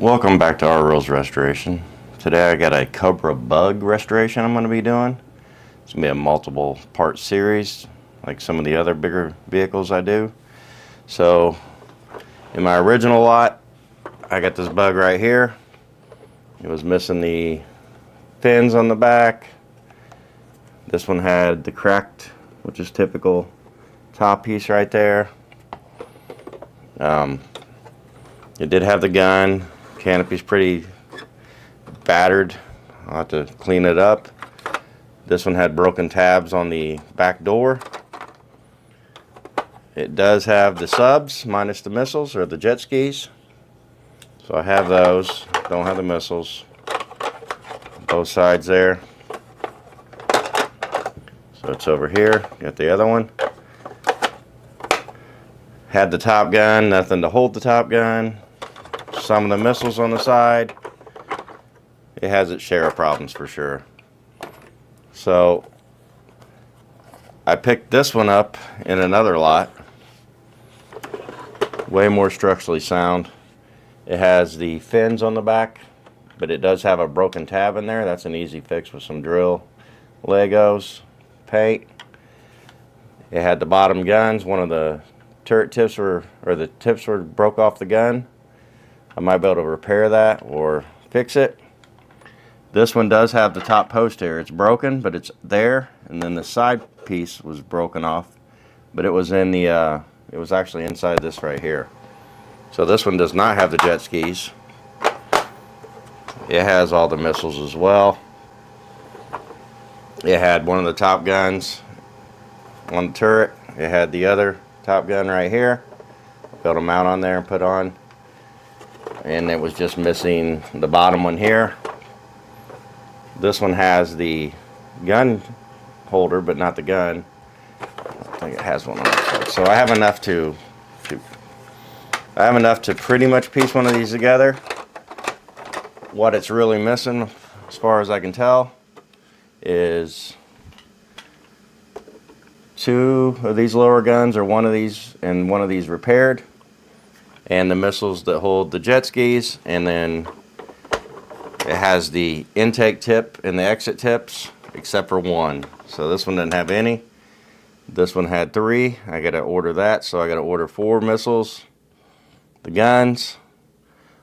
Welcome back to our Reels Restoration. Today I got a Cobra Bugg restoration I'm going to be doing. It's going to be a multiple part series like some of the other bigger vehicles I do. So in my original lot I got this Bugg right here. It was missing the fins on the back. This one had the cracked, which is typical, top piece right there. It did have the gun. Canopy's pretty battered. I'll have to clean it up. This one had broken tabs on the back door. It does have the subs minus the missiles or the jet skis. So I have those. Don't have the missiles. Both sides there. So it's over here. Got the other one. Had the top gun, nothing to hold the top gun. Some of the missiles on the side. It has its share of problems for sure. So I picked this one up in another lot. Way more structurally sound. It has the fins on the back, but it does have a broken tab in there. That's an easy fix with some drill, Legos, paint. It had the bottom guns. One of the turret tips the tips were broke off the gun. I might be able to repair that or fix it. This one does have the top post here. It's broken, but it's there, and then the side piece was broken off, but it was in the it was actually inside this right here. So this one does not have the jet skis. It has all the missiles as well. It had one of the top guns on the turret. It had the other top gun right here. Built them out on there and put on. And it was just missing the bottom one here. This one has the gun holder, but not the gun. I think it has one on the side. So I have enough to pretty much piece one of these together. What it's really missing, as far as I can tell, is two of these lower guns, or one of these and one of these repaired, and the missiles that hold the jet skis, and then it has the intake tip and the exit tips except for one. So this one didn't have any. This one had three. I gotta order that, so I gotta order 4 missiles, the guns,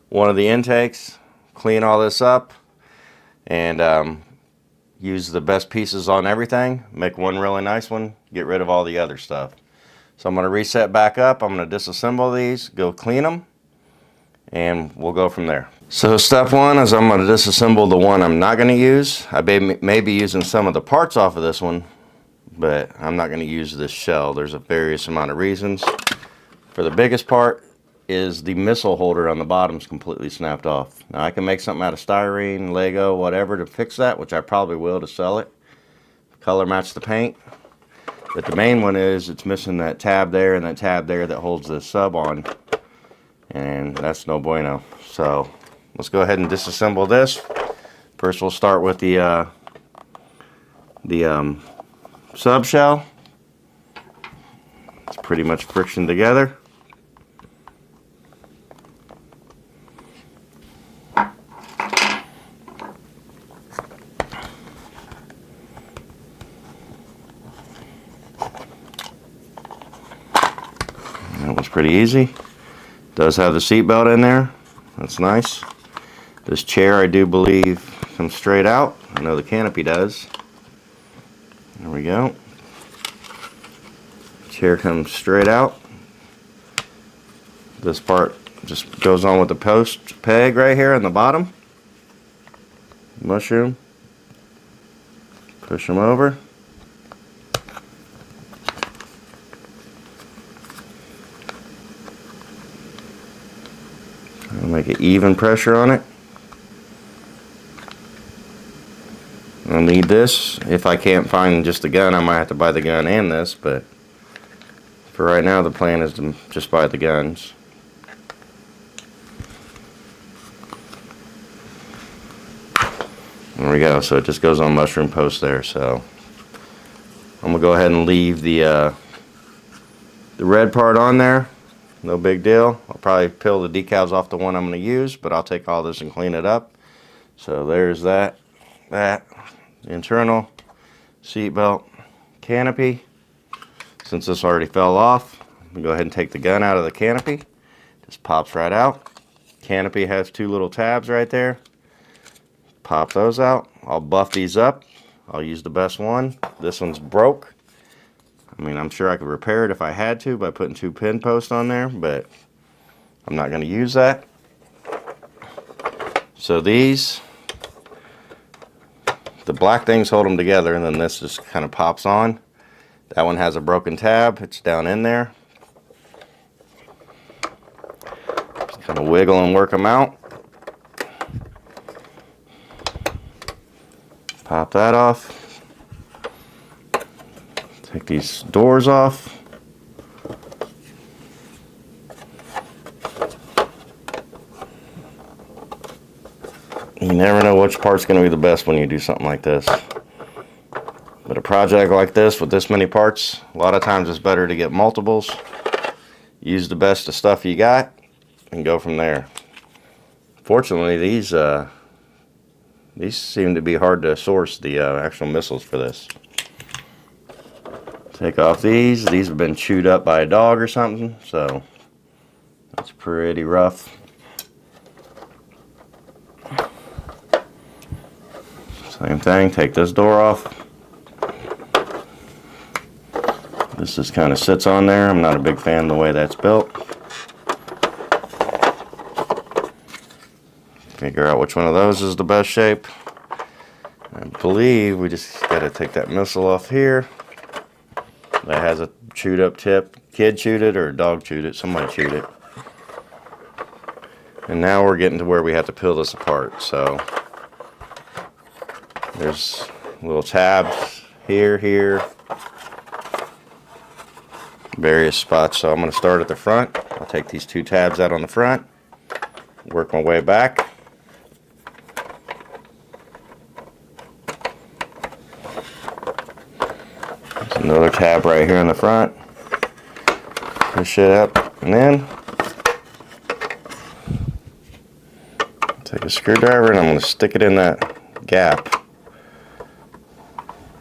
one of the intakes, clean all this up, and use the best pieces on everything, make one really nice one, get rid of all the other stuff. So I'm going to reset back up. I'm going to disassemble these, go clean them, and we'll go from there. So step one is I'm going to disassemble the one I'm not going to use. I may be using some of the parts off of this one, but I'm not going to use this shell. There's a various amount of reasons. For the biggest part is the missile holder on the bottom is completely snapped off. Now I can make something out of styrene, Lego, whatever to fix that, which I probably will to sell it. Color match the paint. But the main one is it's missing that tab there and that tab there that holds the sub on. And that's no bueno. So let's go ahead and disassemble this. First we'll start with the sub shell. It's pretty much friction together. That was pretty easy. Does have the seat belt in there. That's nice. This chair, I do believe, comes straight out. I know the canopy does. There we go. Chair comes straight out. This part just goes on with the post peg right here on the bottom. Mushroom. Push them over. Make it even pressure on it. I'll need this. If I can't find just the gun, I might have to buy the gun and this, but for right now the plan is to just buy the guns. There we go. So it just goes on mushroom post there. So I'm gonna go ahead and leave the red part on there. no big deal. I'll probably peel the decals off the one I'm going to use, but I'll take all this and clean it up. So there's that, internal seat belt canopy. Since this already fell off, I'm going to go ahead and take the gun out of the canopy. Just pops right out. Canopy has two little tabs right there. Pop those out. I'll buff these up. I'll use the best one. This one's broke. I mean, I'm sure I could repair it if I had to by putting 2 pin posts on there, but I'm not going to use that. So these, the black things hold them together, and then this just kind of pops on. That one has a broken tab. It's down in there. Just kind of wiggle and work them out. Pop that off. Take these doors off. You never know which part's going to be the best when you do something like this. But a project like this with this many parts, a lot of times it's better to get multiples. Use the best of stuff you got and go from there. Fortunately, these seem to be hard to source, the actual missiles for this. Take off these. These have been chewed up by a dog or something, so that's pretty rough. Same thing, take this door off. This just kind of sits on there. I'm not a big fan of the way that's built. Figure out which one of those is the best shape. I believe we just got to take that missile off here. That has a chewed up tip. Kid chewed it or a dog chewed it. Somebody chewed it. And now we're getting to where we have to peel this apart. So there's little tabs here, various spots. So I'm going to start at the front. I'll take these 2 tabs out on the front, work my way back. There's another tab right here in the front. Push it up and in. Take a screwdriver and I'm going to stick it in that gap.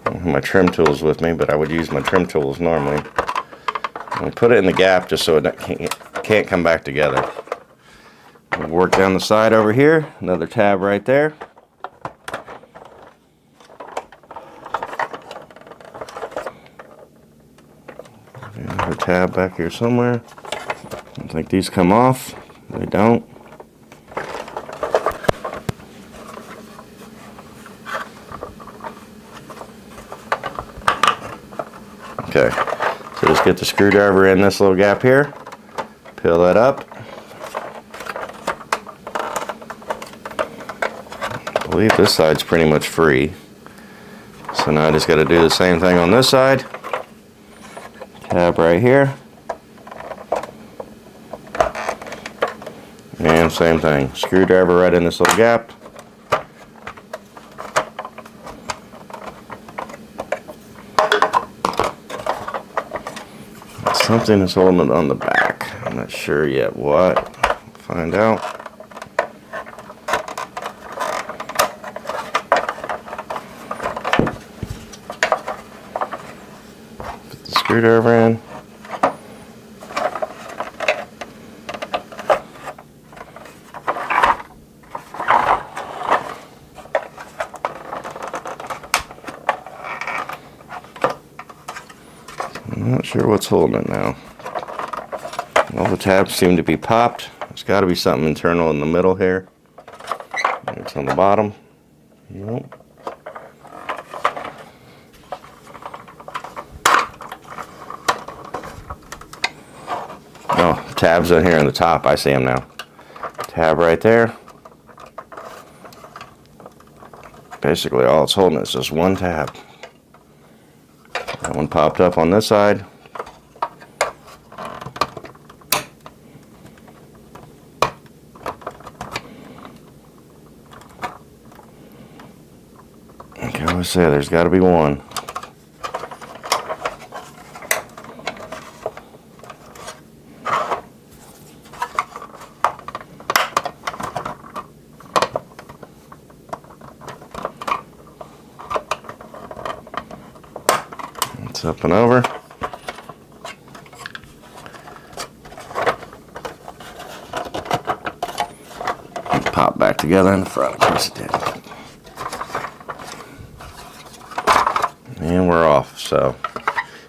I don't have my trim tools with me, but I would use my trim tools normally. And put it in the gap just so it can't come back together. We'll work down the side over here. Another tab right there. Another tab back here somewhere. I think these come off. They don't. Okay, so just get the screwdriver in this little gap here, peel that up. I believe this side's pretty much free. So now I just got to do the same thing on this side. Tab right here. And same thing, screwdriver right in this little gap. Something is holding it on the back. I'm not sure yet what. Find out. Put the screwdriver in. I'm not sure what's holding it now. All the tabs seem to be popped. There's got to be something internal in the middle here. It's on the bottom. Nope. Oh, tabs in here on the top. I see them now. Tab right there. Basically all it's holding is just one tab. That one popped up on this side. Okay, I always say there's got to be one. Up and over. And pop back together in the front, in case it did. And we're off. So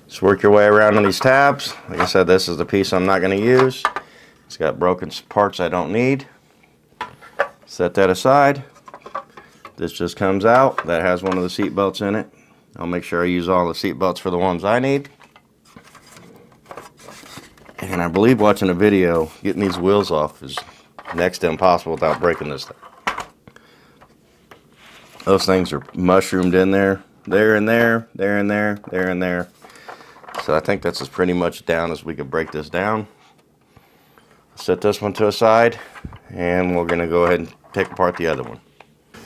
just work your way around on these tabs. Like I said, this is the piece I'm not going to use. It's got broken parts I don't need. Set that aside. This just comes out. That has one of the seat belts in it. I'll make sure I use all the seat belts for the ones I need. And I believe watching a video, getting these wheels off is next to impossible without breaking this thing. Those things are mushroomed in there. There and there, there and there, there and there. So I think that's as pretty much down as we could break this down. Set this one to a side, and we're going to go ahead and take apart the other one.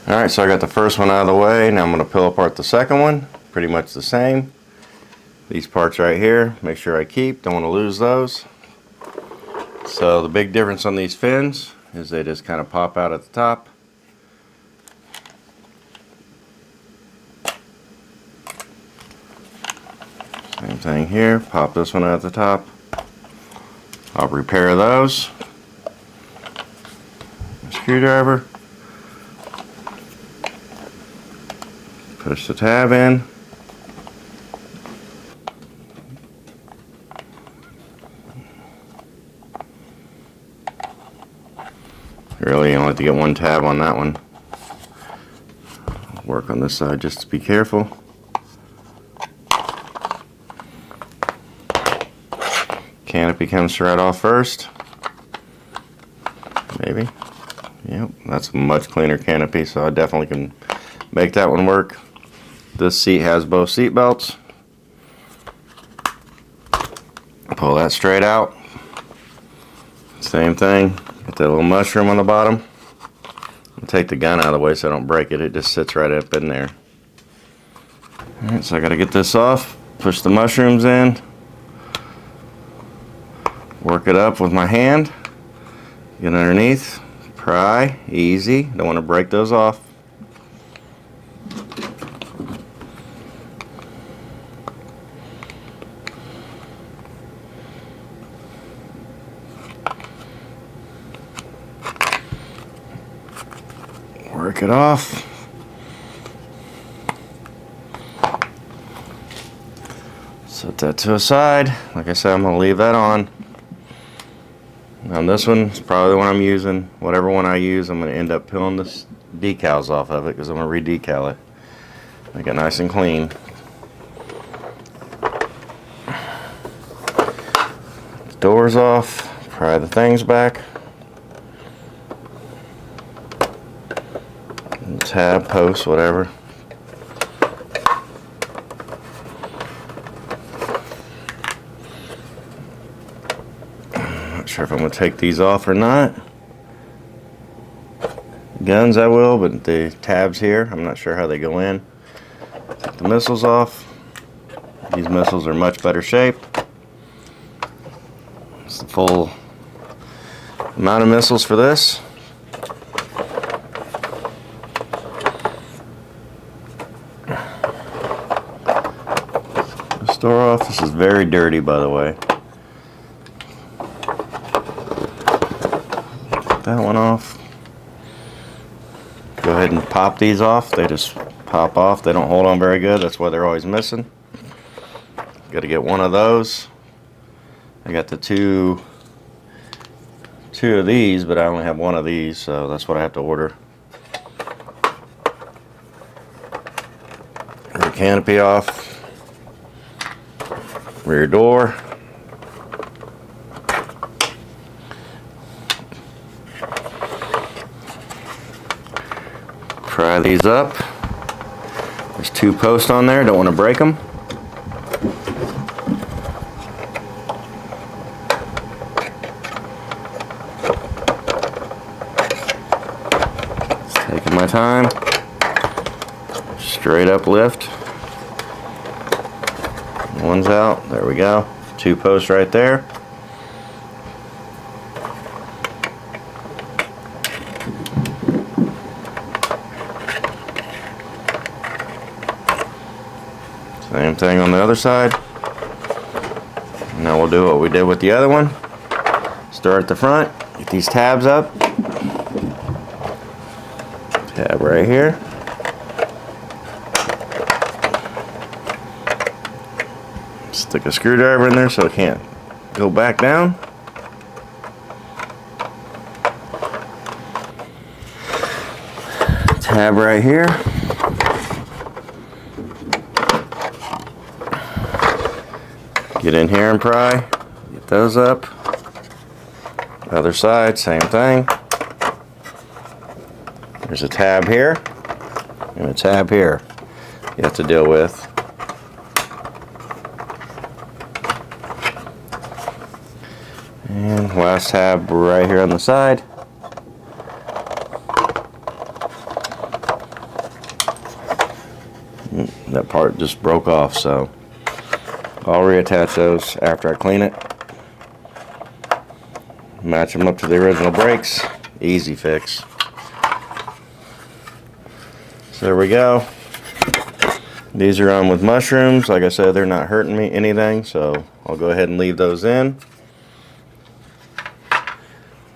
Alright, so I got the first one out of the way. Now I'm going to peel apart the second one. Pretty much the same. These parts right here, make sure I keep. Don't want to lose those. So the big difference on these fins is they just kind of pop out at the top. Same thing here. Pop this one out at the top. I'll repair those. Screwdriver. Push the tab in. Really, you only have to get one tab on that one. Work on this side just to be careful. Canopy comes right off first. Maybe. Yep, that's a much cleaner canopy, so I definitely can make that one work. This seat has both seat belts. Pull that straight out. Same thing. Get that little mushroom on the bottom. I'll take the gun out of the way so I don't break it. It just sits right up in there. Alright, so I gotta get this off. Push the mushrooms in. Work it up with my hand. Get underneath. Pry. Easy. Don't want to break those off. Work it off. Set that to a side. Like I said, I'm going to leave that on. Now this one is probably the one I'm using. Whatever one I use, I'm going to end up peeling the decals off of it because I'm going to re-decal it. Make it nice and clean. The doors off. Pry the things back. Tab, post, whatever. Not sure if I'm going to take these off or not. Guns I will, but the tabs here, I'm not sure how they go in. Take the missiles off. These missiles are much better shape. It's the full amount of missiles for this. Door off. This is very dirty, by the way. Get that one off. Go ahead and pop these off. They just pop off. They don't hold on very good. That's why they're always missing. Got to get one of those. I got the two of these, but I only have one of these, so that's what I have to order. The canopy off. Rear door. Pry these up. There's two posts on there, don't want to break them. Just taking my time. Straight up lift. One's out. There we go. Two posts right there. Same Same thing on the other side. Now we'll do what we did with the other one. Start at the front, get these tabs up. Tab right here. Stick a screwdriver in there so it can't go back down. Tab right here. Get in here and pry. Get those up. Other side, same thing. There's a tab here and a tab here you have to deal with. And last tab right here on the side. That part just broke off, so I'll reattach those after I clean it. Match them up to the original brakes. Easy fix. So there we go. These are on with mushrooms. Like I said, they're not hurting me anything, so I'll go ahead and leave those in.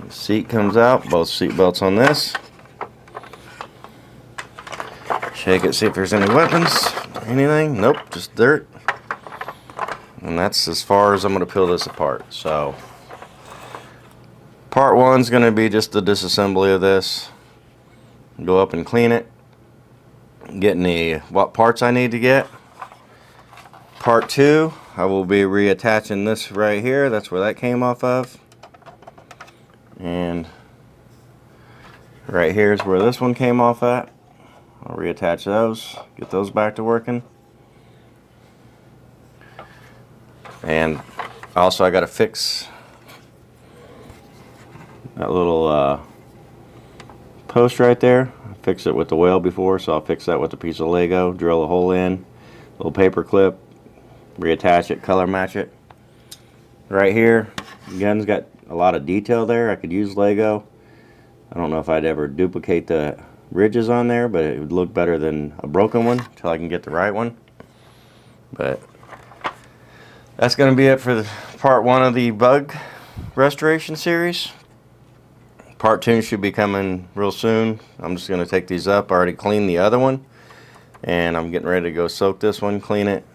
The seat comes out, both seat belts on this. Shake it, see if there's any weapons, anything. Nope, just dirt. And that's as far as I'm going to peel this apart. So part one's going to be just the disassembly of this. Go up and clean it. Getting the what parts I need to get. Part two, I will be reattaching this right here. That's where that came off of. And right here is where this one came off at. I'll reattach those, get those back to working. And also I got to fix that little post right there. I fixed it with the whale before, so I'll fix that with a piece of Lego, drill a hole in, little paper clip, reattach it, color match it. Right here, the gun's got a lot of detail there. I could use Lego. I don't know if I'd ever duplicate the ridges on there, but it would look better than a broken one until I can get the right one. But that's going to be it for the part one of the bug restoration series. Part two should be coming real soon. I'm just going to take these up. I already cleaned the other one, and I'm getting ready to go soak this one, clean it,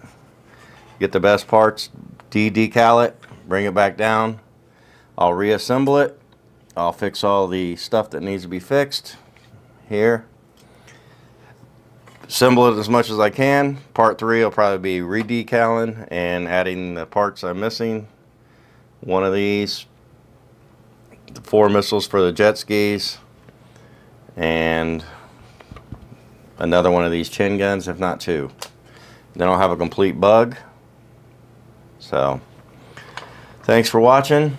get the best parts, decal it, bring it back down. I'll reassemble it. I'll fix all the stuff that needs to be fixed here. Assemble it as much as I can. Part three will probably be redecaling and adding the parts I'm missing. One of these, the 4 missiles for the jet skis, and another one of these chin guns, if not 2. Then I'll have a complete bug. So thanks for watching.